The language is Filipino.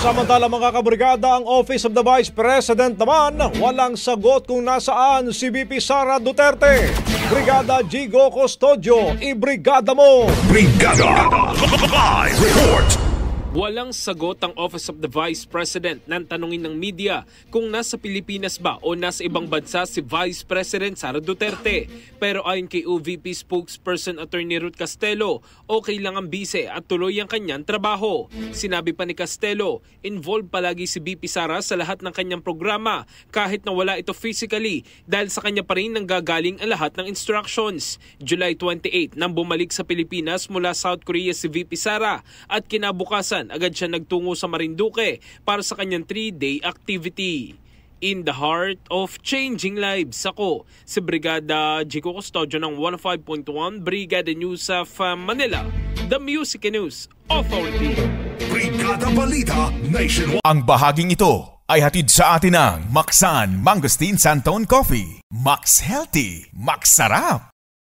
Samantala mga kabrigada, ang Office of the Vice President naman walang sagot kung nasaan si VP Sara Duterte. Brigada Jigo Custodio, ibrigada mo! Brigada Live Report! Walang sagot ang Office of the Vice President nang tanungin ng media kung nasa Pilipinas ba o nasa ibang bansa si Vice President Sara Duterte. Pero ayon kay OVP spokesperson Attorney Ruth Castelo, okay lang ang bise at tuloy ang kanyang trabaho. Sinabi pa ni Castelo, involved palagi si VP Sara sa lahat ng kanyang programa kahit na wala ito physically dahil sa kanya pa rin nanggagaling ang lahat ng instructions. July 28 nang bumalik sa Pilipinas mula South Korea si VP Sara at kinabukasan agad siya nagtungo sa Marinduque para sa kanyang 3-day activity. In the heart of changing lives, ako si Brigada Jigo Custodio ng 105.1 Brigada News of Manila, the Music News Authority. Brigada Balita Nationwide. Ang bahaging ito ay hatid sa atin ng Maxan Mangosteen Santon Coffee. Max Healthy, Max Sarap.